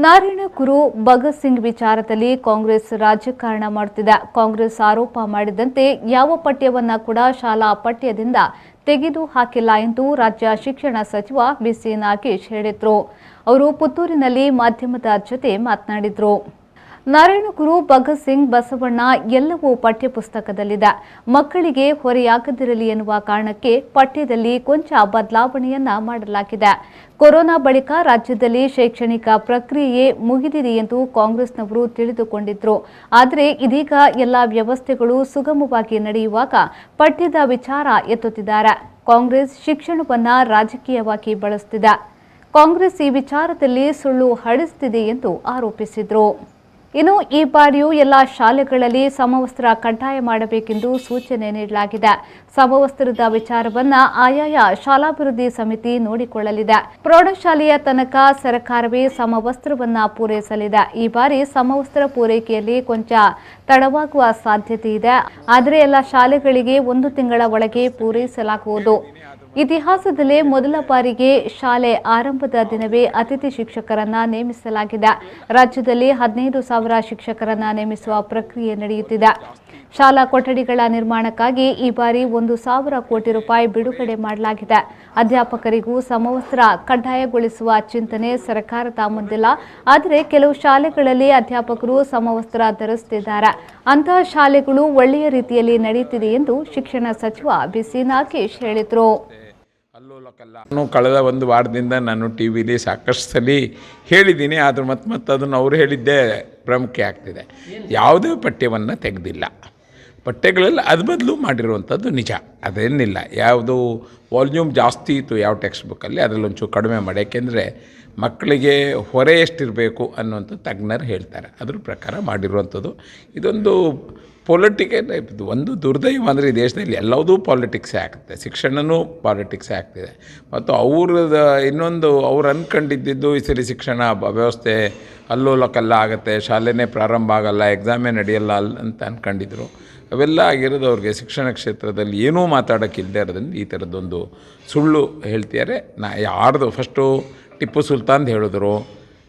ನಾರಾಯಣ ಗುರು ಭಗತ್ ಸಿಂಗ್ ವಿಚಾರದಲ್ಲಿ ಕಾಂಗ್ರೆಸ್ ರಾಜಕಾರಣ ಮಾಡುತ್ತಿದೆ. ಕಾಂಗ್ರೆಸ್ ಆರೋಪ ಮಾಡಿದಂತೆ ಯಾವ ಪಠ್ಯವನ್ನ ಕೂಡ ಶಾಲಾ ಪಠ್ಯದಿಂದ ತೆಗೆದು ಹಾಕಿಲ್ಲ ಎಂದು ರಾಜ್ಯ ಶಿಕ್ಷಣ ಸಚಿವ ಬಿಸಿ ನಾಗೇಶ್ ಹೇಳಿದರು. ಅವರು ಪುತ್ತೂರಿನಲ್ಲಿ ಮಾಧ್ಯಮದ ಜೊತೆ ಮಾತನಾಡಿದರು. ನಾರಾಯಣ ಗುರು ಭಗತ್ ಸಿಂಗ್ ಬಸವಣ್ಣ ಎಲ್ಲವೂ ಪಠ್ಯಪುಸ್ತಕದಲ್ಲಿದೆ. ಮಕ್ಕಳಿಗೆ ಹೊರೆಯಾಗದಿರಲಿ ಎನ್ನುವ ಕಾರಣಕ್ಕೆ ಪಠ್ಯದಲ್ಲಿ ಕೊಂಚ ಬದಲಾವಣೆಯನ್ನ ಮಾಡಲಾಗಿದೆ. ಕೊರೋನಾ ಬಳಿಕ ರಾಜ್ಯದಲ್ಲಿ ಶೈಕ್ಷಣಿಕ ಪ್ರಕ್ರಿಯೆ ಮುಗಿದಿದೆ ಎಂದು ಕಾಂಗ್ರೆಸ್ನವರು ತಿಳಿದುಕೊಂಡಿದ್ರು. ಆದರೆ ಇದೀಗ ಎಲ್ಲ ವ್ಯವಸ್ಥೆಗಳು ಸುಗಮವಾಗಿ ನಡೆಯುವಾಗ ಪಠ್ಯದ ವಿಚಾರ ಎತ್ತುತ್ತಿದ್ದಾರೆ. ಕಾಂಗ್ರೆಸ್ ಶಿಕ್ಷಣವನ್ನ ರಾಜಕೀಯವಾಗಿ ಬಳಸುತ್ತಿದೆ. ಕಾಂಗ್ರೆಸ್ ಈ ವಿಚಾರದಲ್ಲಿ ಸುಳ್ಳು ಹಡಿಸುತ್ತಿದೆ ಎಂದು ಆರೋಪಿಸಿದರು. ಇನ್ನು ಈ ಬಾರಿಯೂ ಎಲ್ಲ ಶಾಲೆಗಳಲ್ಲಿ ಸಮವಸ್ತ್ರ ಕಡ್ಡಾಯ ಮಾಡಬೇಕೆಂದು ಸೂಚನೆ ನೀಡಲಾಗಿದೆ. ಸಮವಸ್ತ್ರದ ವಿಚಾರವನ್ನ ಆಯಾಯ ಶಾಲಾಭಿವೃದ್ಧಿ ಸಮಿತಿ ನೋಡಿಕೊಳ್ಳಲಿದೆ. ಪ್ರೌಢಶಾಲೆಯ ತನಕ ಸರ್ಕಾರವೇ ಸಮವಸ್ತ್ರವನ್ನ ಪೂರೈಸಲಿದೆ. ಈ ಬಾರಿ ಸಮವಸ್ತ್ರ ಪೂರೈಕೆಯಲ್ಲಿ ಕೊಂಚ ತಡವಾಗುವ ಸಾಧ್ಯತೆ ಇದೆ. ಆದರೆ ಎಲ್ಲ ಶಾಲೆಗಳಿಗೆ 1 ತಿಂಗಳ ಒಳಗೆ ಪೂರೈಸಲಾಗುವುದು. ಇತಿಹಾಸದಲ್ಲೇ ಮೊದಲ ಬಾರಿಗೆ ಶಾಲೆ ಆರಂಭದ ದಿನವೇ ಅತಿಥಿ ಶಿಕ್ಷಕರನ್ನ ನೇಮಿಸಲಾಗಿದೆ. ರಾಜ್ಯದಲ್ಲಿ 15,000 ಶಿಕ್ಷಕರನ್ನ ನೇಮಿಸುವ ಪ್ರಕ್ರಿಯೆ ನಡೆಯುತ್ತಿದೆ. ಶಾಲಾ ಕೊಠಡಿಗಳ ನಿರ್ಮಾಣಕ್ಕಾಗಿ ಈ ಬಾರಿ 1,000 ಕೋಟಿ ರೂಪಾಯಿ ಬಿಡುಗಡೆ ಮಾಡಲಾಗಿದೆ. ಅಧ್ಯಾಪಕರಿಗೂ ಸಮವಸ್ತ್ರ ಕಡ್ಡಾಯಗೊಳಿಸುವ ಚಿಂತನೆ ಸರ್ಕಾರದ ಮುಂದಿಲ್ಲ. ಆದರೆ ಕೆಲವು ಶಾಲೆಗಳಲ್ಲಿ ಅಧ್ಯಾಪಕರು ಸಮವಸ್ತ್ರ ಧರಿಸುತ್ತಿದ್ದಾರೆ. ಅಂತಹ ಶಾಲೆಗಳು ಒಳ್ಳೆಯ ರೀತಿಯಲ್ಲಿ ನಡೆಯುತ್ತಿದೆ ಎಂದು ಶಿಕ್ಷಣ ಸಚಿವ ಬಿಸಿ ನಾಗೇಶ್ ಹೇಳಿದರು. ನಾನು ಕಳೆದ 1 ವಾರದಿಂದ ನಾನು ಟಿವಿಲಿ ಸಾಕಷ್ಟು ಸಲ ಹೇಳಿದ್ದೀನಿ. ಆದರೂ ಮತ್ತೆ ಅದನ್ನು ಅವರು ಹೇಳಿದ್ದೇ ಪ್ರಾಮುಖ್ಯ ಆಗ್ತಿದೆ. ಯಾವುದೇ ಪಠ್ಯವನ್ನು ತೆಗೆದಿಲ್ಲ. ಪಠ್ಯಗಳಲ್ಲಿ ಅದು ಬದಲು ಮಾಡಿರುವಂಥದ್ದು ನಿಜ, ಅದೇನಿಲ್ಲ. ಯಾವುದು ವಾಲ್ಯೂಮ್ ಜಾಸ್ತಿ ಇತ್ತು ಯಾವ ಟೆಕ್ಸ್ಟ್ ಬುಕ್ಕಲ್ಲಿ, ಅದರಲ್ಲಿ ಒಂಚೂರು ಕಡಿಮೆ ಮಾಡಿ. ಯಾಕೆಂದರೆ ಮಕ್ಕಳಿಗೆ ಹೊರೆ ಎಷ್ಟಿರಬೇಕು ಅನ್ನುವಂಥ ತಜ್ಞರು ಹೇಳ್ತಾರೆ. ಅದ್ರ ಪ್ರಕಾರ ಮಾಡಿರುವಂಥದ್ದು. ಇದೊಂದು ಪೊಲಿಟಿಕಲ್ ಒಂದು ದುರ್ದೈವ ಅಂದರೆ ಈ ದೇಶದಲ್ಲಿ ಎಲ್ಲದೂ ಪಾಲಿಟಿಕ್ಸೇ ಆಗುತ್ತೆ. ಶಿಕ್ಷಣವೂ ಪಾಲಿಟಿಕ್ಸೇ ಆಗ್ತಿದೆ. ಮತ್ತು ಇನ್ನೊಂದು ಅವ್ರು ಅಂದ್ಕೊಂಡಿದ್ದು ಈ ಸರಿ ಶಿಕ್ಷಣ ವ್ಯವಸ್ಥೆ ಅಲ್ಲೋಲಕಲ್ಲ ಆಗುತ್ತೆ, ಶಾಲೆನೇ ಪ್ರಾರಂಭ ಆಗಲ್ಲ, ಎಕ್ಸಾಮೇ ನಡೆಯಲ್ಲ ಅಂತ ಅಂದ್ಕೊಂಡಿದ್ರು. ಅವೆಲ್ಲ ಆಗಿರೋದು ಅವ್ರಿಗೆ ಶಿಕ್ಷಣ ಕ್ಷೇತ್ರದಲ್ಲಿ ಏನೂ ಮಾತಾಡೋಕ್ಕಿಲ್ಲದೆ ಇರೋದ್ರಿಂದ ಈ ಥರದ್ದೊಂದು ಸುಳ್ಳು ಹೇಳ್ತಿದ್ದಾರೆ. ಯಾರ್ದು ಫಸ್ಟು ಟಿಪ್ಪು ಸುಲ್ತಾನ್ ಹೇಳಿದ್ರು,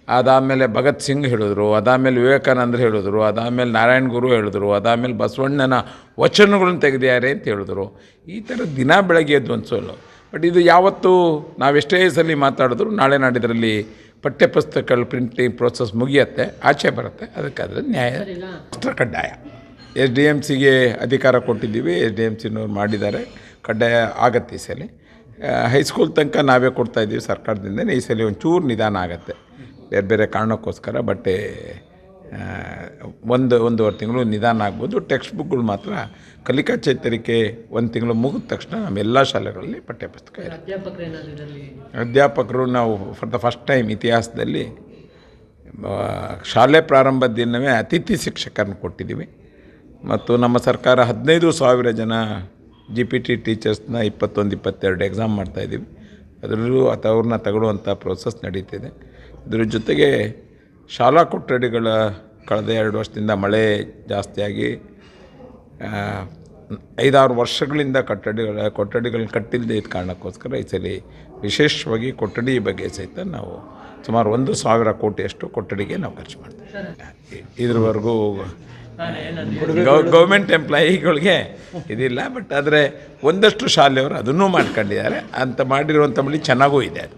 ಅದಾದಮೇಲೆ ಭಗತ್ ಸಿಂಗ್ ಹೇಳಿದ್ರು, ಅದಾದಮೇಲೆ ವಿವೇಕಾನಂದರು ಹೇಳಿದ್ರು, ಅದಾದಮೇಲೆ ನಾರಾಯಣ ಗುರು ಹೇಳಿದ್ರು, ಅದಾದಮೇಲೆ ಬಸವಣ್ಣನ ವಚನಗಳನ್ನು ತೆಗೆದಿದ್ದಾರೆ ಅಂತ ಹೇಳಿದ್ರು. ಈ ಥರ ದಿನ ಬೆಳಗ್ಗೆ ಎದ್ದು ಒಂದು ಸುಳ್ಳು. ಬಟ್ ಇದು ಯಾವತ್ತೂ ನಾವೆಷ್ಟೇ ಸಲ ಮಾತಾಡಿದ್ರು ನಾಳೆ ನಾಡಿದ್ರಲ್ಲಿ ಪಠ್ಯಪುಸ್ತಕಗಳ ಪ್ರಿಂಟಿಂಗ್ ಪ್ರೋಸೆಸ್ ಮುಗಿಯುತ್ತೆ, ಆಚೆ ಬರುತ್ತೆ. ಅದಕ್ಕಾದರೆ ನ್ಯಾಯ ಅಷ್ಟರ ಕಡ್ಡಾಯ. SDMCಗೆ ಅಧಿಕಾರ ಕೊಟ್ಟಿದ್ದೀವಿ. SDMCನವ್ರು ಮಾಡಿದ್ದಾರೆ. ಕಡ್ಡಾಯ ಆಗತ್ತೆ ಈ ಸಲ. ಹೈಸ್ಕೂಲ್ ತನಕ ನಾವೇ ಕೊಡ್ತಾಯಿದ್ದೀವಿ ಸರ್ಕಾರದಿಂದ. ಈ ಸಲ ಒಂಚೂರು ನಿಧಾನ ಆಗುತ್ತೆ ಬೇರೆ ಬೇರೆ ಕಾರಣಕ್ಕೋಸ್ಕರ. ಬಟ್ 1-1.5 ತಿಂಗಳು ನಿಧಾನ ಆಗ್ಬೋದು. ಟೆಕ್ಸ್ಟ್ ಬುಕ್ಗಳು ಮಾತ್ರ ಕಲಿಕಾ ಚೇತರಿಕೆ 1 ತಿಂಗಳು ಮುಗಿದ ತಕ್ಷಣ ನಮ್ಮೆಲ್ಲ ಶಾಲೆಗಳಲ್ಲಿ ಪಠ್ಯಪುಸ್ತಕ ಇದೆ. ಅಧ್ಯಾಪಕರು ನಾವು ಫಾರ್ ದ ಫಸ್ಟ್ ಟೈಮ್ ಇತಿಹಾಸದಲ್ಲಿ ಶಾಲೆ ಪ್ರಾರಂಭದ ದಿನವೇ ಅತಿಥಿ ಶಿಕ್ಷಕರನ್ನ ಕೊಟ್ಟಿದ್ದೀವಿ. ಮತ್ತು ನಮ್ಮ ಸರ್ಕಾರ 15,000 ಜನ GPT ಟೀಚರ್ಸ್ನ 21-22 ಎಕ್ಸಾಮ್ ಮಾಡ್ತಾಯಿದ್ದೀವಿ. ಅದರಲ್ಲೂ ಅವ್ರನ್ನ ತಗೊಳ್ಳುವಂಥ ಪ್ರೋಸೆಸ್ ನಡೀತಿದೆ. ಇದರ ಜೊತೆಗೆ ಶಾಲಾ ಕೊಠಡಿಗಳ ಕಳೆದ 2 ವರ್ಷದಿಂದ ಮಳೆ ಜಾಸ್ತಿಯಾಗಿ 5-6 ವರ್ಷಗಳಿಂದ ಕೊಠಡಿಗಳನ್ನ ಕಟ್ಟಿಲ್ಲದೆ ಇದ್ದ ಕಾರಣಕ್ಕೋಸ್ಕರ ಈ ಸಲ ವಿಶೇಷವಾಗಿ ಕೊಠಡಿ ಬಗ್ಗೆ ಸಹಿತ ನಾವು ಸುಮಾರು 1,000 ಕೋಟಿಯಷ್ಟು ಕೊಠಡಿಗೆ ನಾವು ಖರ್ಚು ಮಾಡ್ತೀವಿ. ಇದ್ರವರೆಗೂ ಗೌರ್ಮೆಂಟ್ ಎಂಪ್ಲಾಯಿಗಳಿಗೆ ಇದಿಲ್ಲ. ಬಟ್ ಆದರೆ ಒಂದಷ್ಟು ಶಾಲೆಯವರು ಅದನ್ನೂ ಮಾಡ್ಕೊಂಡಿದ್ದಾರೆ. ಅಂತ ಮಾಡಿರುವಂಥ ಬಳಿ ಚೆನ್ನಾಗೂ ಇದೆ ಅದು.